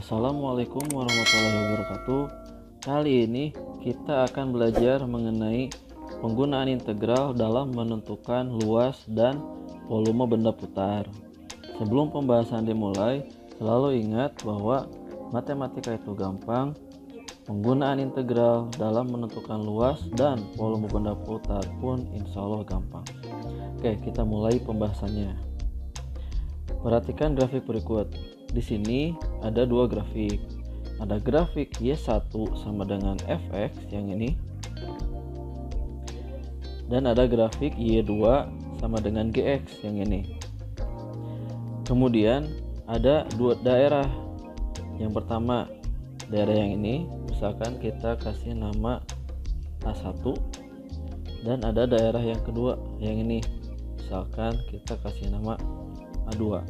Assalamualaikum warahmatullahi wabarakatuh. Kali ini kita akan belajar mengenai penggunaan integral dalam menentukan luas dan volume benda putar. Sebelum pembahasan dimulai, selalu ingat bahwa matematika itu gampang. Penggunaan integral dalam menentukan luas dan volume benda putar pun insya Allah gampang. Oke, kita mulai pembahasannya. Perhatikan grafik berikut. Di sini ada dua grafik. Ada grafik Y1 sama dengan Fx yang ini. Dan ada grafik Y2 sama dengan Gx yang ini. Kemudian ada dua daerah. Yang pertama, daerah yang ini, misalkan kita kasih nama A1. Dan ada daerah yang kedua yang ini, misalkan kita kasih nama A2.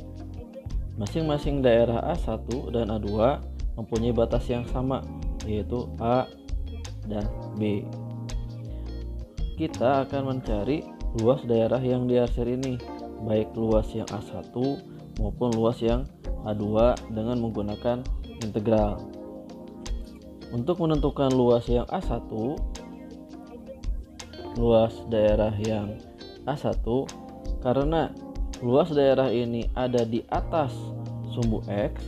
Masing-masing daerah A1 dan A2 mempunyai batas yang sama, yaitu A dan B. Kita akan mencari luas daerah yang diarsir ini, baik luas yang A1 maupun luas yang A2 dengan menggunakan integral. Untuk menentukan luas yang A1, luas daerah yang A1, karena luas daerah ini ada di atas sumbu X,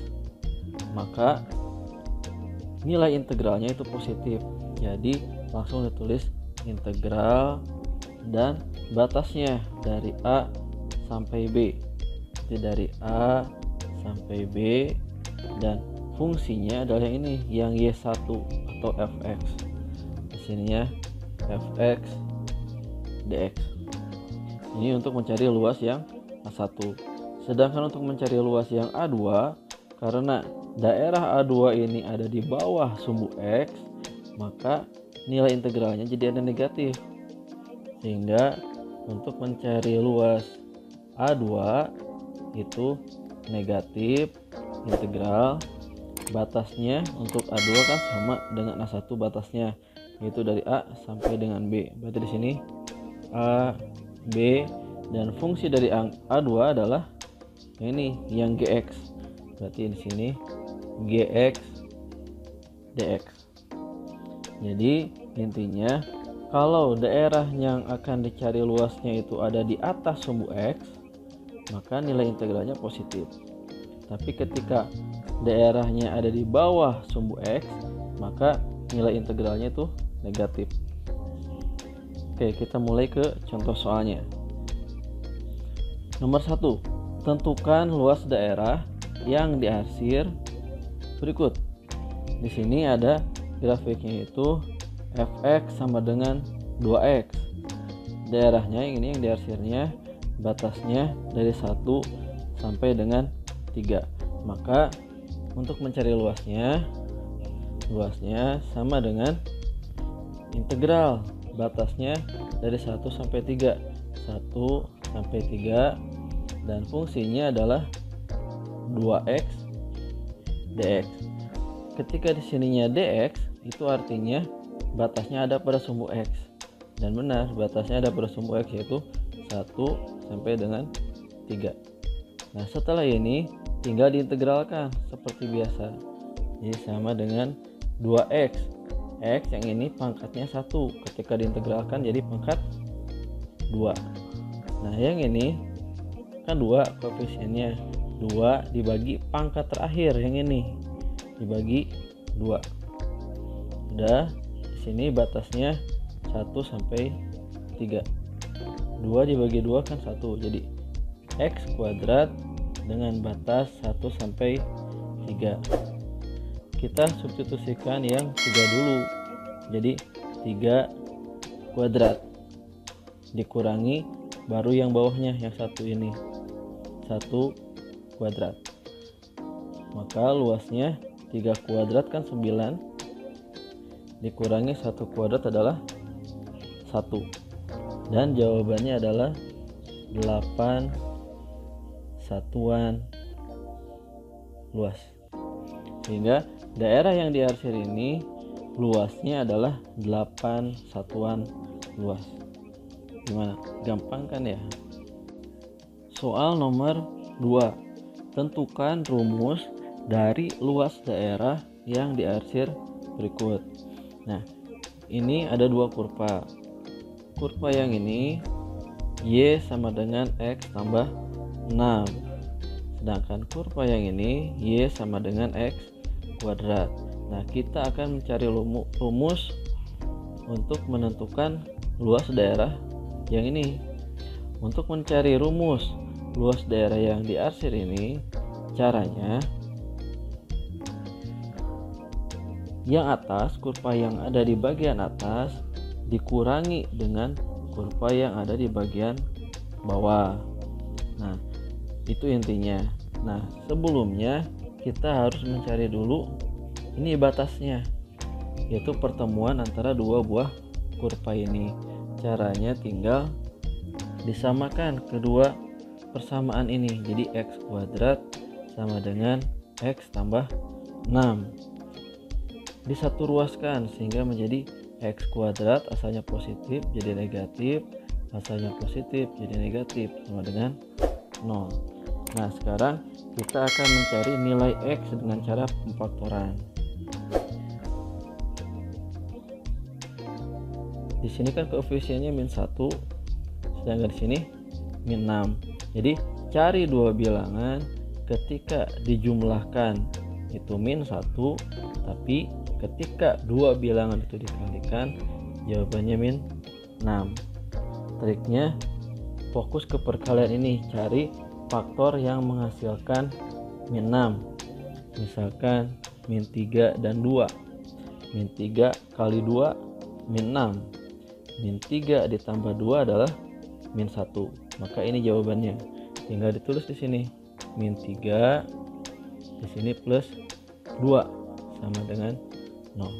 maka nilai integralnya itu positif. Jadi langsung ditulis integral dan batasnya dari A sampai B. Jadi dari A sampai B, dan fungsinya adalah yang ini, yang Y1 atau Fx. Di sininya Fx dx. Ini untuk mencari luas yang A1. Sedangkan untuk mencari luas yang A2, karena daerah A2 ini ada di bawah sumbu X, maka nilai integralnya jadi ada negatif. Sehingga untuk mencari luas A2 itu negatif, integral batasnya untuk A2 kan sama dengan A1 batasnya, yaitu dari A sampai dengan B. Berarti di sini A, B, dan fungsi dari A2 adalah ini yang Gx. Berarti di sini Gx dx. Jadi intinya, kalau daerah yang akan dicari luasnya itu ada di atas sumbu X, maka nilai integralnya positif. Tapi ketika daerahnya ada di bawah sumbu X, maka nilai integralnya itu negatif. Oke, kita mulai ke contoh soalnya. Nomor 1, tentukan luas daerah yang diarsir berikut. Di sini ada grafiknya itu Fx sama dengan 2x. Daerahnya yang ini, yang diarsirnya batasnya dari 1 sampai dengan 3. Maka untuk mencari luasnya sama dengan integral batasnya dari 1 sampai 3. 1 sampai 3, dan fungsinya adalah 2x dx. Ketika di sininya dx, itu artinya batasnya ada pada sumbu x. Dan benar, batasnya ada pada sumbu x, yaitu 1 sampai dengan 3. Nah, setelah ini tinggal diintegralkan seperti biasa. Jadi sama dengan 2x. X yang ini pangkatnya 1. Ketika diintegralkan jadi pangkat 2. Nah, yang ini kan 2 koefisiennya. 2 dibagi pangkat terakhir yang ini, dibagi 2. Udah, di sini batasnya 1 sampai 3. 2 dibagi 2 kan 1. Jadi x kuadrat dengan batas 1 sampai 3. Kita substitusikan yang 3 dulu. Jadi 3 kuadrat dikurangi baru yang bawahnya yang 1 ini, 1 kuadrat. Maka luasnya 3 kuadrat kan 9, dikurangi 1 kuadrat adalah 1. Dan jawabannya adalah 8 satuan luas. Sehingga daerah yang diarsir ini luasnya adalah 8 satuan luas. Gimana? Gampang kan ya? Soal nomor 2. Tentukan rumus dari luas daerah yang diarsir berikut. Nah, ini ada dua kurva. Kurva yang ini Y sama dengan X tambah 6. Sedangkan kurva yang ini Y sama dengan X kuadrat. Nah, kita akan mencari rumus untuk menentukan luas daerah yang ini. Untuk mencari rumus luas daerah yang diarsir ini, caranya yang atas, kurva yang ada di bagian atas dikurangi dengan kurva yang ada di bagian bawah. Nah, itu intinya. Nah, sebelumnya kita harus mencari dulu ini batasnya, yaitu pertemuan antara dua buah kurva ini. Caranya tinggal disamakan kedua persamaan ini. Jadi X kuadrat sama dengan X tambah 6 disatu ruaskan sehingga menjadi X kuadrat asalnya positif jadi negatif, asalnya positif jadi negatif, sama dengan 0. Nah, sekarang kita akan mencari nilai X dengan cara pemfaktoran. Di sini kan koefisiennya -1, sedangkan di sini -6. Jadi cari dua bilangan ketika dijumlahkan itu -1, tapi ketika dua bilangan itu dikalikan jawabannya -6. Triknya fokus ke perkalian ini, cari faktor yang menghasilkan -6. Misalkan -3 dan 2. -3 kali 2 -6. -3 ditambah 2 adalah -1. Maka ini jawabannya. Tinggal ditulis di sini. -3 di sini plus 2 sama dengan 0.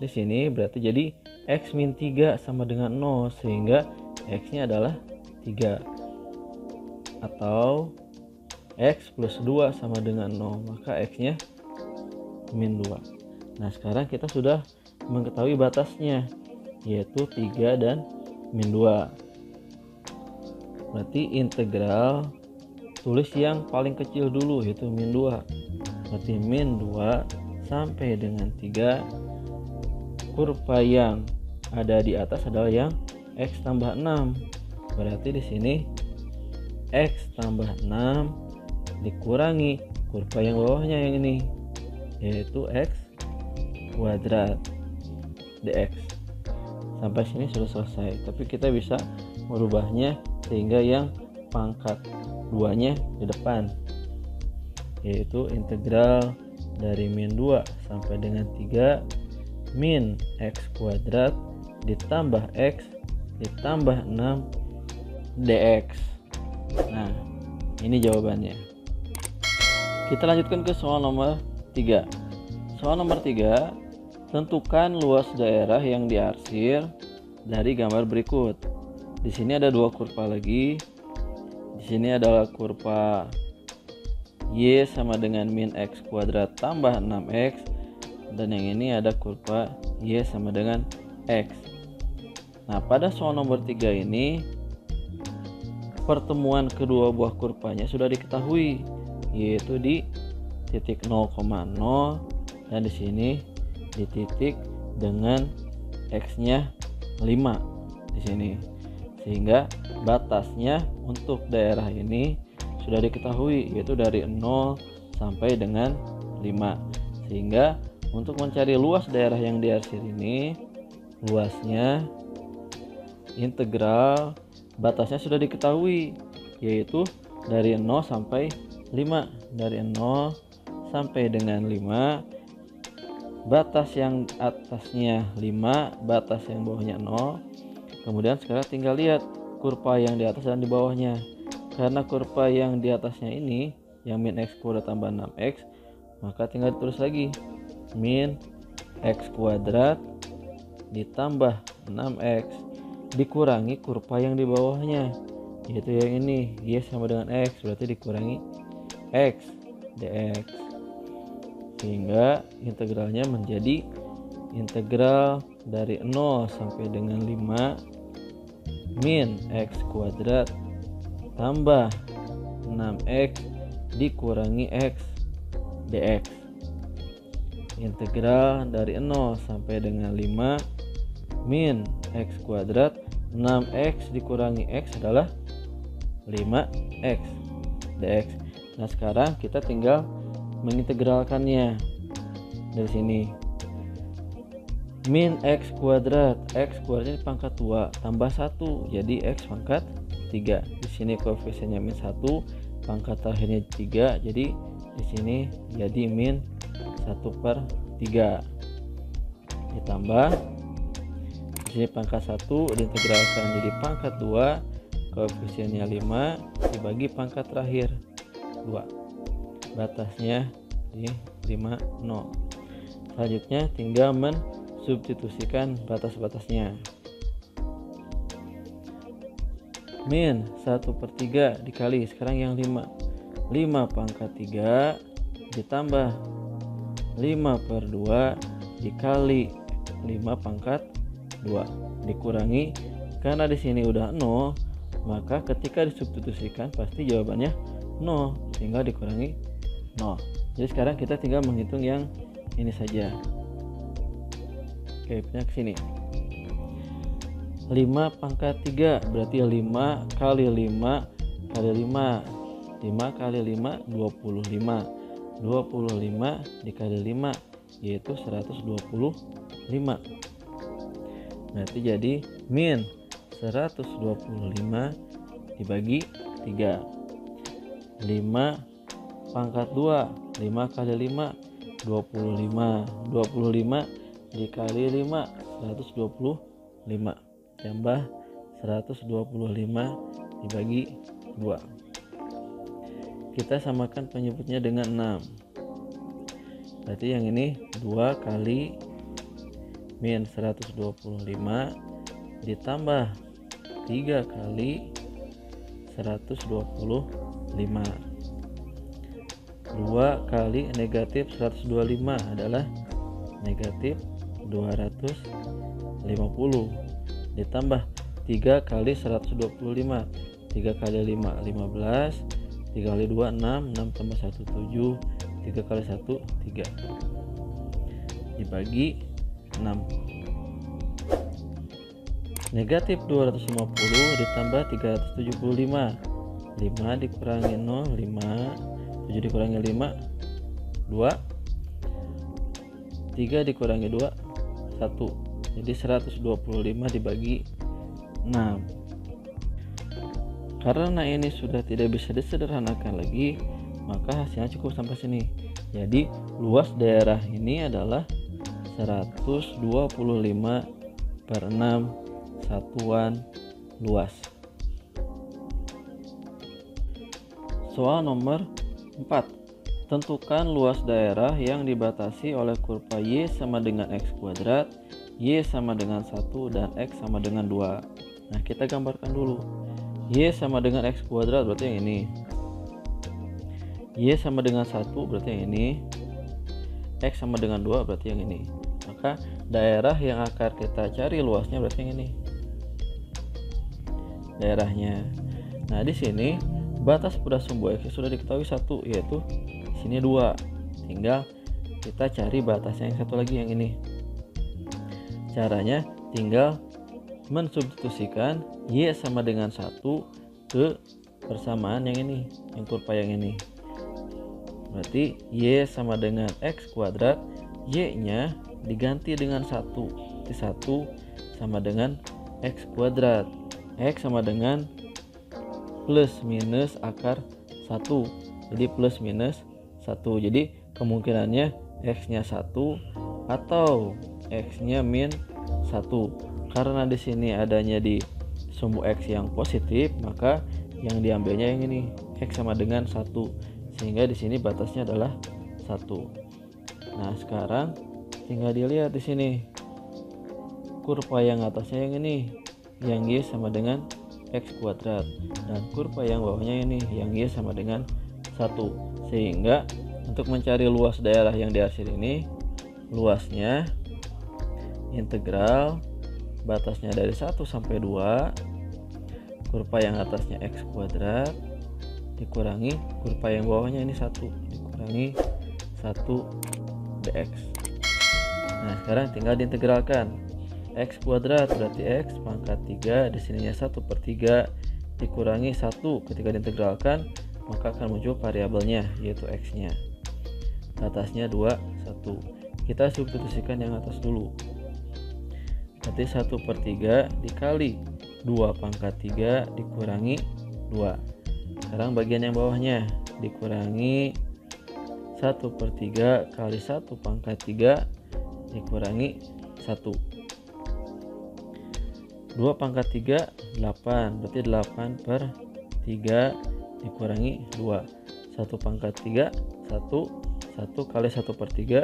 Di sini berarti jadi X min 3 sama dengan 0, sehingga X-nya adalah 3. Atau X plus 2 sama dengan 0, maka X-nya min 2. Nah, sekarang kita sudah mengetahui batasnya, yaitu 3 dan min 2. Berarti integral tulis yang paling kecil dulu, yaitu min 2. Berarti min 2 sampai dengan 3. Kurva yang ada di atas adalah yang X tambah 6. Berarti di sini X tambah 6 dikurangi kurva yang bawahnya yang ini, yaitu X kuadrat dx. Sampai sini sudah selesai, tapi kita bisa merubahnya sehingga yang pangkat 2-nya di depan, yaitu integral dari min 2 sampai dengan 3 min X kuadrat ditambah X ditambah 6 dx. Nah, ini jawabannya. Kita lanjutkan ke soal nomor 3. Soal nomor 3, tentukan luas daerah yang diarsir dari gambar berikut. Di sini ada dua kurva lagi. Di sini adalah kurva Y sama dengan min X kuadrat tambah 6X, dan yang ini ada kurva Y sama dengan X. Nah, pada soal nomor 3 ini pertemuan kedua buah kurvanya sudah diketahui, yaitu di titik 0,0 dan di sini di titik dengan X-nya 5 di sini. Sehingga batasnya untuk daerah ini sudah diketahui, yaitu dari 0 sampai dengan 5. Sehingga untuk mencari luas daerah yang diarsir ini, luasnya integral batasnya sudah diketahui, yaitu dari 0 sampai 5. Dari 0 sampai dengan 5, batas yang atasnya 5, batas yang bawahnya 0. Kemudian sekarang tinggal lihat kurva yang di atas dan di bawahnya. Karena kurva yang di atasnya ini yang min X kuadrat tambah 6X, maka tinggal ditulis lagi min X kuadrat ditambah 6X dikurangi kurva yang di bawahnya, yaitu yang ini Y sama dengan X, berarti dikurangi X dx. Sehingga integralnya menjadi integral dari 0 sampai dengan 5 min X kuadrat tambah 6X dikurangi X dx. Integral dari 0 sampai dengan 5 min X kuadrat 6X dikurangi X adalah 5X dx. Nah sekarang kita tinggal mengintegralkannya dari sini. Min X kuadrat ini pangkat 2 tambah 1 jadi X pangkat 3. Di sini koefisiennya min 1, pangkat terakhirnya 3, jadi di sini jadi min 1/3 ditambah di sini pangkat 1 diintegralkan jadi pangkat 2, koefisiennya 5 dibagi pangkat terakhir 2, batasnya di 5, 0. Selanjutnya tinggal substitusikan batas-batasnya. Min 1/3 dikali sekarang yang 5 pangkat 3 ditambah 5/2 dikali 5 pangkat 2 dikurangi, karena di sini udah 0 maka ketika disubstitusikan pasti jawabannya 0, tinggal dikurangi 0. Jadi sekarang kita tinggal menghitung yang ini saja. Oke, pindah ke sini. 5 pangkat 3 berarti 5 kali 5 kali 5. 5 kali 5 25. 25 dikali 5 yaitu 125. Berarti jadi min 125 dibagi 3. 5 pangkat 2, 5 kali 5 25. 25 dikali 5 125 tambah 125 dibagi 2. Kita samakan penyebutnya dengan 6. Berarti yang ini 2 kali min 125 ditambah 3 kali 125. 2 kali negatif 125 adalah negatif 250 ditambah 3 kali 125. 3 kali 5 15, 3 kali 2 6, 6 tambah 1 7, 3 kali 1 3 dibagi 6. Negatif 250 ditambah 375. 5 dikurangi 0 5, 7 dikurangi 5 2, 3 dikurangi 2 1. Jadi 125 dibagi 6. Karena ini sudah tidak bisa disederhanakan lagi, maka hasilnya cukup sampai sini. Jadi luas daerah ini adalah 125/6 satuan luas. Soal nomor 4. Tentukan luas daerah yang dibatasi oleh kurva Y sama dengan X kuadrat, Y sama dengan 1 dan X sama dengan 2. Nah, kita gambarkan dulu. Y sama dengan X kuadrat berarti yang ini. Y sama dengan 1 berarti yang ini. X sama dengan 2 berarti yang ini. Maka daerah yang akan kita cari luasnya berarti yang ini. Daerahnya. Nah, di sini batas pada sumbu X sudah diketahui 1, yaitu sini 2. Tinggal kita cari batasnya yang satu lagi yang ini. Caranya tinggal mensubstitusikan Y sama dengan 1 ke persamaan yang ini, yang kurva yang ini. Berarti Y sama dengan X kuadrat, Y-nya diganti dengan 1. 1 sama dengan X kuadrat. X sama dengan plus minus akar 1. Jadi plus minus 1. Jadi kemungkinannya X-nya 1 atau X-nya min 1. Karena di sini adanya di sumbu X yang positif, maka yang diambilnya yang ini, X sama dengan 1. Sehingga di sini batasnya adalah 1. Nah, sekarang tinggal dilihat di sini. Kurva yang atasnya yang ini, yang Y sama dengan X kuadrat, dan kurva yang bawahnya ini, yang Y sama dengan 1. Sehingga untuk mencari luas daerah yang di hasil ini, luasnya integral batasnya dari 1 sampai 2, kurva yang atasnya X kuadrat dikurangi kurva yang bawahnya ini 1 dikurangi 1 dx. Nah sekarang tinggal diintegralkan. X kuadrat berarti X pangkat 3, di sininya 1/3 dikurangi 1, ketika diintegralkan maka akan muncul variabelnya yaitu X nya, atasnya 2, 1. Kita substitusikan yang atas dulu, berarti 1/3 dikali 2 pangkat 3 dikurangi 2. Sekarang bagian yang bawahnya dikurangi 1/3 kali 1 pangkat 3 dikurangi 1. 2 pangkat 3 8, berarti 8/3 dikurangi 2. 1 pangkat 3 1, 1 kali 1/3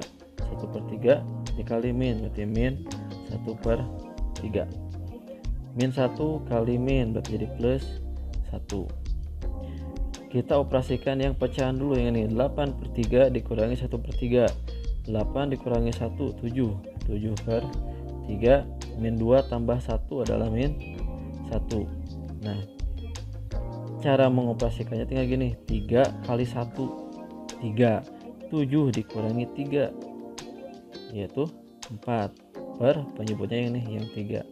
1/3 dikali min, berarti min 1/3. Min 1 kali min berarti jadi plus 1. Kita operasikan yang pecahan dulu yang ini. 8/3 dikurangi 1/3. 8 dikurangi 1 7. 7/3 min 2 tambah 1 adalah min 1. Nah cara mengoperasikannya tinggal gini, 3 kali 1 3, 7 dikurangi 3 yaitu 4 per penyebutnya ini yang 3.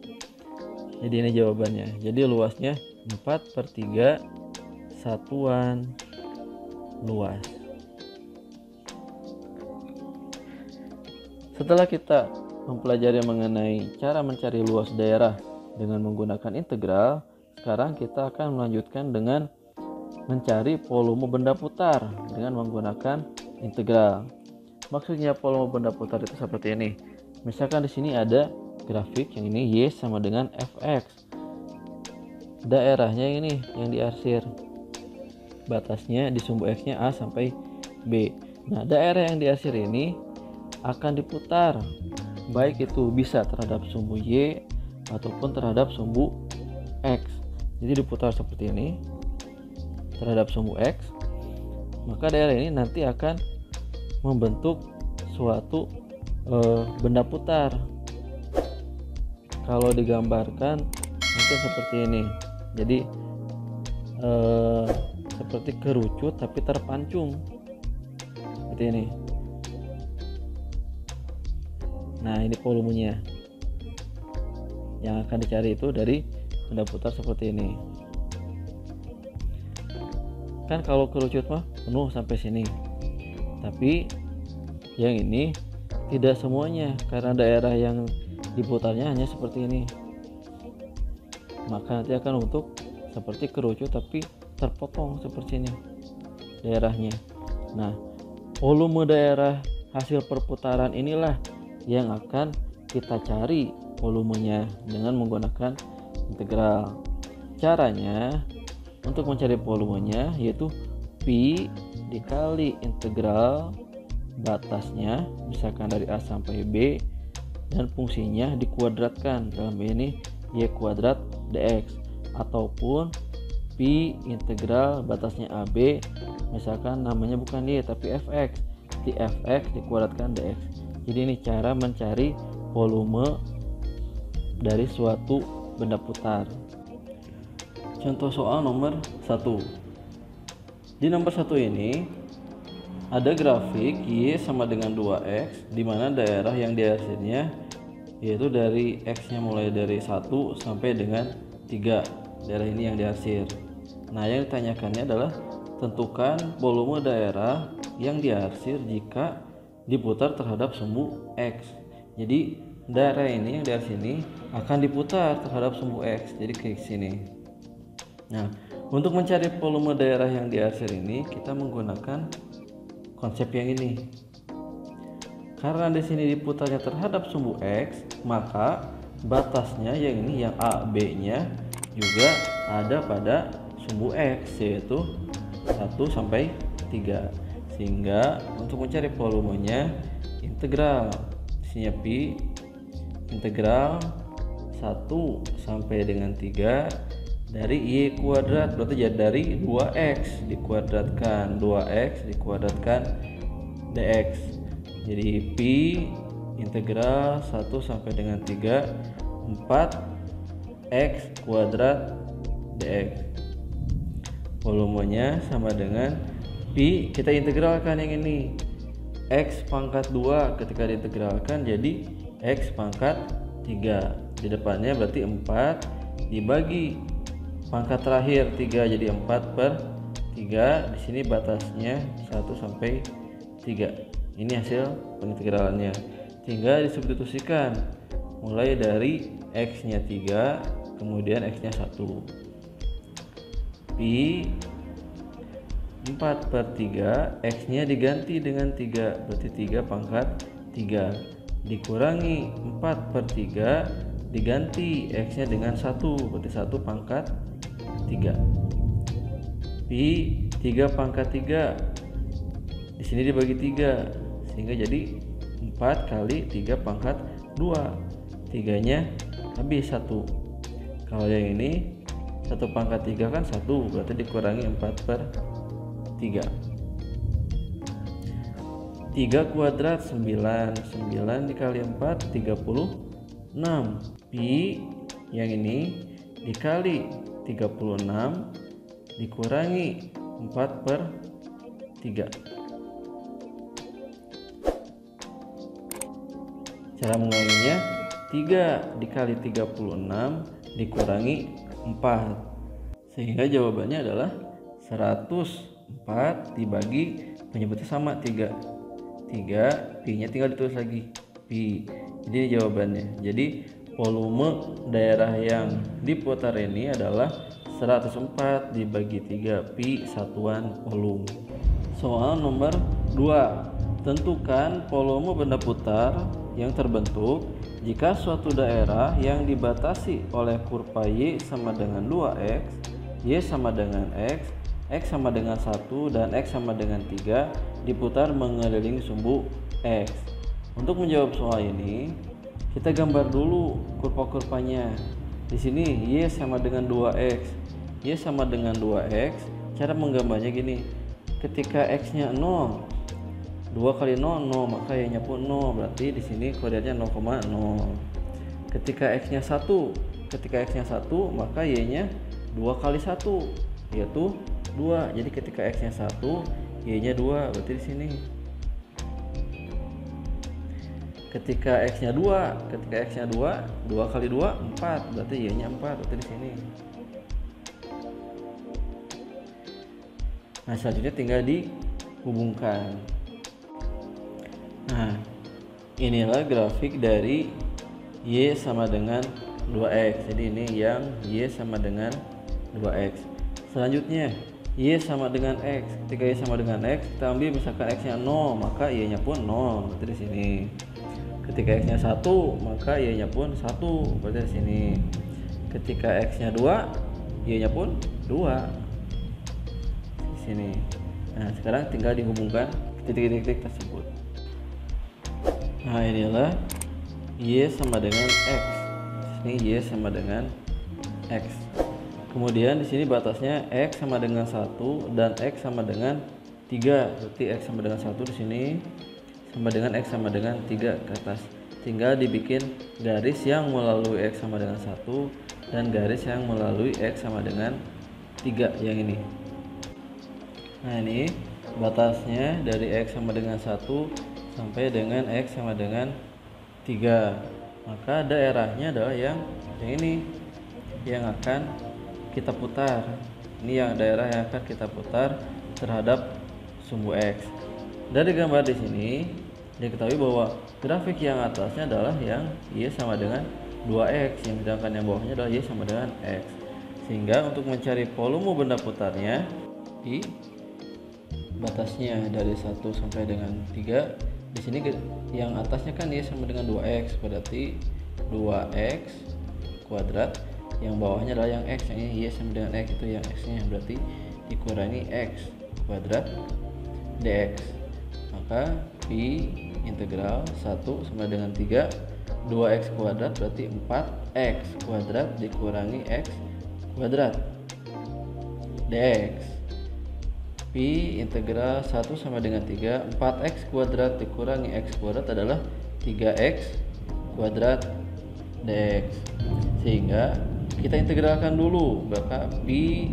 Jadi ini jawabannya. Jadi luasnya 4/3 satuan luas. Setelah kita mempelajari mengenai cara mencari luas daerah dengan menggunakan integral, sekarang kita akan melanjutkan dengan mencari volume benda putar dengan menggunakan integral. Maksudnya volume benda putar itu seperti ini. Misalkan di sini ada grafik yang ini Y sama dengan Fx. Daerahnya ini yang diarsir. Batasnya di sumbu X-nya A sampai B. Nah, daerah yang diarsir ini akan diputar. Baik itu bisa terhadap sumbu Y ataupun terhadap sumbu X. Jadi diputar seperti ini terhadap sumbu X. Maka daerah ini nanti akan membentuk suatu benda putar. Kalau digambarkan mungkin seperti ini. Jadi seperti kerucut tapi terpancung seperti ini. Nah ini volumenya yang akan dicari itu dari benda putar seperti ini. Kan kalau kerucut mah penuh sampai sini, tapi yang ini tidak semuanya karena daerah yang diputarnya hanya seperti ini. Maka nanti akan untuk seperti kerucut tapi terpotong seperti ini daerahnya. Nah volume daerah hasil perputaran inilah yang akan kita cari volumenya dengan menggunakan integral. Caranya untuk mencari volumenya yaitu pi dikali integral batasnya misalkan dari A sampai B dan fungsinya dikuadratkan, dalam ini y kuadrat dx, ataupun pi integral batasnya AB misalkan namanya bukan y tapi fx, di fx dikuadratkan dx. Jadi ini cara mencari volume dari suatu benda putar. Contoh soal nomor 1. Di nomor 1 ini ada grafik Y sama dengan 2X di mana daerah yang diarsirnya yaitu dari X-nya mulai dari 1 sampai dengan 3. Daerah ini yang diarsir. Nah, yang ditanyakannya adalah tentukan volume daerah yang diarsir jika diputar terhadap sumbu X. Jadi daerah ini yang diarsir ini akan diputar terhadap sumbu X. Jadi ke sini. Nah, untuk mencari volume daerah yang diarsir ini kita menggunakan konsep yang ini. Karena di sini diputarnya terhadap sumbu X, maka batasnya yang ini yang A, B-nya juga ada pada sumbu X yaitu 1 sampai 3. Sehingga untuk mencari volumenya integral isinya pi integral 1 sampai dengan 3 dari y kuadrat, berarti jadi dari 2x dikuadratkan 2x dikuadratkan dx. Jadi pi integral 1 sampai dengan 3 4x kuadrat dx. volumenya sama dengan pi, kita integralkan yang ini, x pangkat 2 ketika diintegralkan jadi x pangkat 3, di depannya berarti 4 dibagi pangkat terakhir 3 jadi 4/3, di sini batasnya 1 sampai 3. Ini hasil pengintegralannya, tinggal disubstitusikan mulai dari x nya 3 kemudian x nya 1, pi 4/3, x nya diganti dengan 3 berarti 3 pangkat 3 dikurangi 4/3 diganti x nya dengan 1 berarti 1 pangkat 3, pi 3 pangkat 3 di sini dibagi 3 sehingga jadi 4 kali 3 pangkat 2, 3 nya habis 1. Kalau yang ini 1 pangkat 3 kan 1 berarti dikurangi 4/3, 3 kuadrat 9, 9 dikali 4 36, pi yang ini dikali 36 dikurangi 4/3. Cara mengulanginya 3 dikali 36 dikurangi 4 sehingga jawabannya adalah 104 dibagi penyebutnya sama 3 pi nya tinggal ditulis lagi pi, jadi jawabannya. Jadi volume daerah yang diputar ini adalah 104 dibagi 3 pi satuan volume. Soal nomor 2, tentukan volume benda putar yang terbentuk jika suatu daerah yang dibatasi oleh kurva y sama dengan 2x, y sama dengan x, x sama dengan 1 dan x sama dengan 3 diputar mengelilingi sumbu x. Untuk menjawab soal ini, kita gambar dulu kurva-kurvanya. Di sini y sama dengan 2x, y sama dengan 2x. Cara menggambarnya gini. Ketika x-nya 0, 2 kali 0 0, maka y-nya pun 0, berarti di sini koordinatnya 0,0. Ketika x-nya 1, maka y-nya 2 kali 1 yaitu 2. Jadi ketika x-nya 1, y-nya 2, berarti di sini. Ketika x-nya 2, 2 kali 2 4, berarti y-nya 4, berarti di sini. Nah, selanjutnya tinggal dihubungkan. Nah, inilah grafik dari y sama dengan 2x. Jadi ini yang y sama dengan 2x. Selanjutnya y sama dengan x. Ketika y sama dengan x, kita ambil misalkan x-nya 0, maka y-nya pun 0, berarti di sini. Ketika x-nya 1, maka y-nya pun 1, berarti di sini. Ketika x-nya 2, y-nya pun 2, di sini. Nah, sekarang tinggal dihubungkan titik-titik tersebut. Nah, inilah y sama dengan x. Ini y sama dengan x. Kemudian di sini batasnya x sama dengan 1 dan x sama dengan 3. Berarti x sama dengan 1 di sini sama dengan x sama dengan 3 ke atas. Tinggal dibikin garis yang melalui x sama dengan 1 dan garis yang melalui x sama dengan 3 yang ini. Nah, ini batasnya dari x sama dengan 1 sampai dengan x sama dengan 3. Maka daerahnya adalah yang ini yang akan kita putar. Ini yang daerah yang akan kita putar terhadap sumbu x. Dari gambar di sini diketahui bahwa grafik yang atasnya adalah yang y sama dengan 2x, yang sedangkan yang bawahnya adalah y sama dengan x. Sehingga untuk mencari volume benda putarnya di batasnya dari 1 sampai dengan 3, di sini yang atasnya kan y sama dengan 2x, berarti 2x kuadrat. Yang bawahnya adalah yang x, yang y sama dengan x, itu yang x-nya, berarti dikurangi x kuadrat dx. Maka pi integral 1 sama dengan 3, 2x kuadrat berarti 4x kuadrat dikurangi x kuadrat dx. Pi integral 1 sama dengan 3, 4x kuadrat dikurangi x kuadrat adalah 3x kuadrat dx. Sehingga kita integralkan dulu, maka pi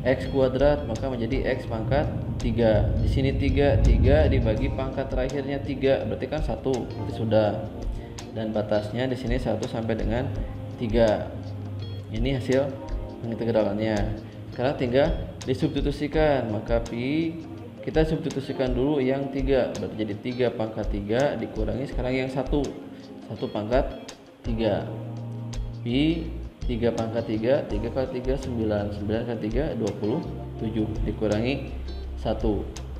X kuadrat, maka menjadi X pangkat 3. Di sini 3 dibagi pangkat terakhirnya 3, berarti kan 1, berarti sudah. Dan batasnya di sini 1 sampai dengan 3. Ini hasil integralannya. Sekarang tinggal disubstitusikan, maka pi kita substitusikan dulu yang 3, berarti jadi 3 pangkat 3 dikurangi sekarang yang 1 pangkat 3. Pi 3 pangkat 3, 3 kali 3 9, 9 kali 3 27 dikurangi 1,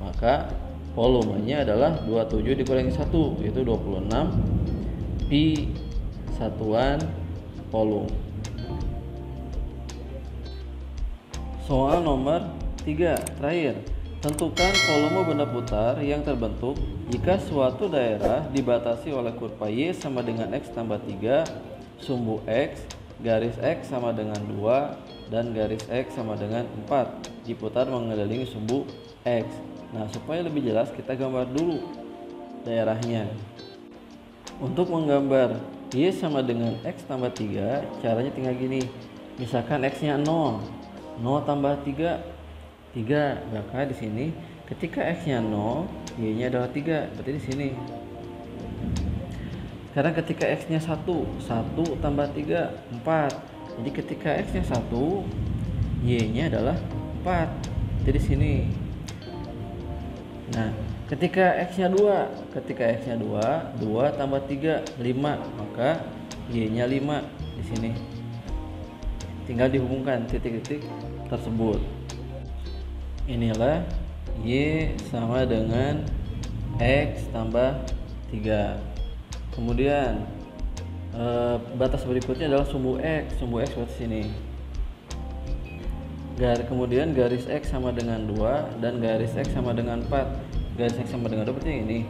maka volumenya adalah 27 dikurangi 1, yaitu 26 pi satuan volume. Soal nomor 3 terakhir, tentukan volume benda putar yang terbentuk jika suatu daerah dibatasi oleh kurva Y sama dengan X tambah 3, sumbu X, garis X sama dengan 2, dan garis X sama dengan 4 diputar mengelilingi sumbu X. Nah, supaya lebih jelas kita gambar dulu daerahnya. Untuk menggambar Y sama dengan X tambah 3, caranya tinggal gini. Misalkan X nya 0 tambah 3, maka di sini ketika X nya 0, Y nya adalah 3, berarti di sini. Sekarang ketika X nya 1 tambah 3, 4. Jadi ketika X nya 1, Y nya adalah 4, jadi di sini. Nah, ketika X nya 2 tambah 3, 5, maka Y nya 5 di sini. Tinggal dihubungkan titik-titik tersebut. Inilah Y sama dengan X tambah 3. Kemudian batas berikutnya adalah sumbu X berarti sini. Kemudian garis X sama dengan 2 dan garis X sama dengan 4. Garis X sama dengan 2 berarti ini.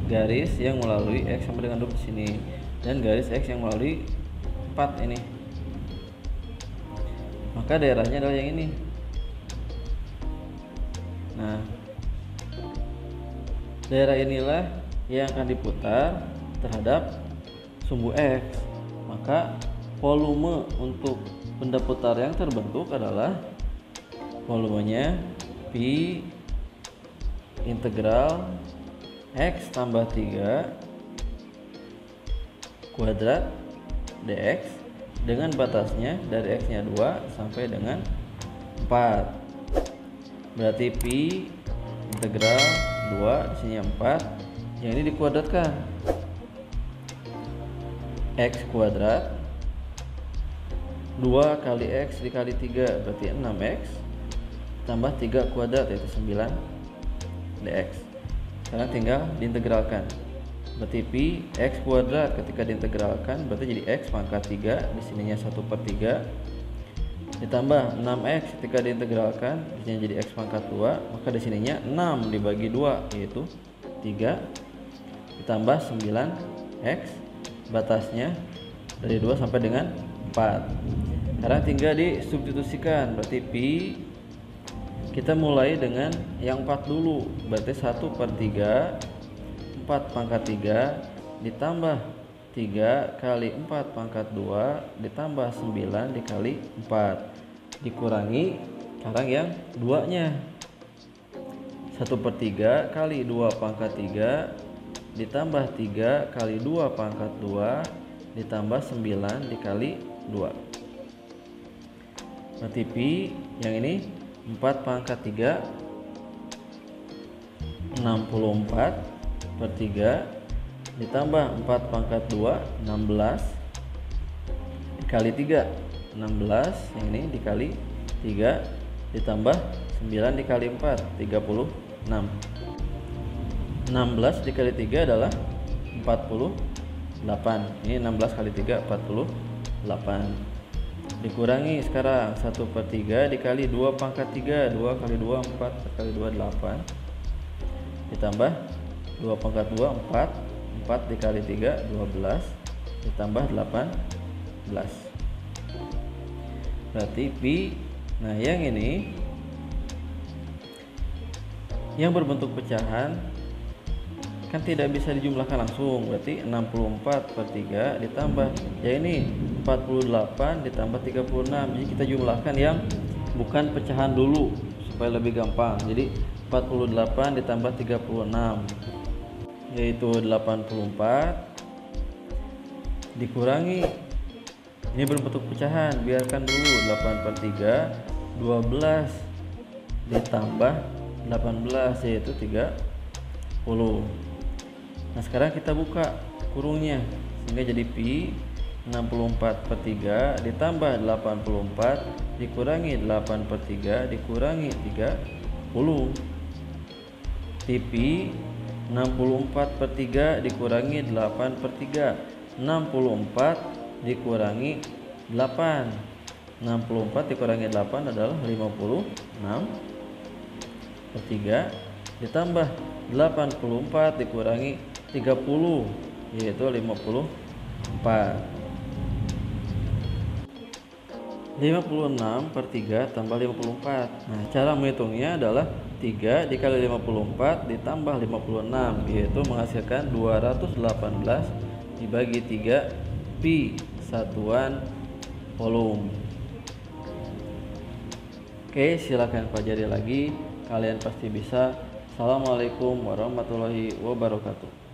Garis yang melalui X sama dengan 2 di sini, dan garis X yang melalui 4 ini. Maka daerahnya adalah yang ini. Nah, daerah inilah yang akan diputar terhadap sumbu X. Maka volume untuk benda putar yang terbentuk adalah volumenya pi integral X tambah 3 kuadrat dx dengan batasnya dari X nya 2 sampai dengan 4. Berarti pi integral 2 di sini 4, yang ini dikuadratkan. X kuadrat 2 kali X dikali 3 berarti 6X tambah 3 kuadrat yaitu 9 dx. Sekarang tinggal diintegralkan. Berarti pi X kuadrat ketika diintegralkan berarti jadi X pangkat 3, di sininya 1/3 ditambah 6X ketika diintegralkan di sini jadi X pangkat 2, maka di sininya 6 dibagi 2 yaitu 3 ditambah 9X, batasnya dari 2 sampai dengan 4. Sekarang tinggal disubstitusikan, berarti pi kita mulai dengan yang 4 dulu, berarti 1/3 4 pangkat 3 ditambah 3 kali 4 pangkat 2 ditambah 9 dikali 4 dikurangi sekarang yang 2 nya 1/3 kali 2 pangkat 3 ditambah 3 kali 2 pangkat 2 ditambah 9 dikali 2. Berarti pi yang ini 4 pangkat 3 64/3 ditambah 4 pangkat 2 16 dikali 3 16, yang ini dikali 3 ditambah 9 dikali 4 36. 16 dikali 3 adalah 48. Ini 16 kali 3 48. Dikurangi sekarang 1/3 dikali 2 pangkat 3, 2 kali 2 4, 4 kali 2 8 ditambah 2 pangkat 2 4, 4 dikali 3 12 ditambah 18. Berarti pi, nah yang ini yang berbentuk pecahan kan tidak bisa dijumlahkan langsung, berarti 64/3 ditambah ya ini 48 ditambah 36, jadi kita jumlahkan yang bukan pecahan dulu supaya lebih gampang. Jadi 48 ditambah 36 yaitu 84 dikurangi, ini berbentuk pecahan, biarkan dulu, 8/3 12 ditambah 18 yaitu 30. Nah sekarang kita buka kurungnya sehingga jadi pi 64/3 ditambah 84 dikurangi 8/3 dikurangi 30. Pi 64/3 dikurangi 8/3, 64 dikurangi 8, 64 dikurangi 8 adalah 56/3 ditambah 84 dikurangi 30 yaitu 54. 56/3 tambah 54. Nah, cara menghitungnya adalah 3 dikali 54 ditambah 56 yaitu menghasilkan 218 dibagi 3 pi satuan volume. Oke, silakan pelajari lagi, kalian pasti bisa. Assalamualaikum warahmatullahi wabarakatuh.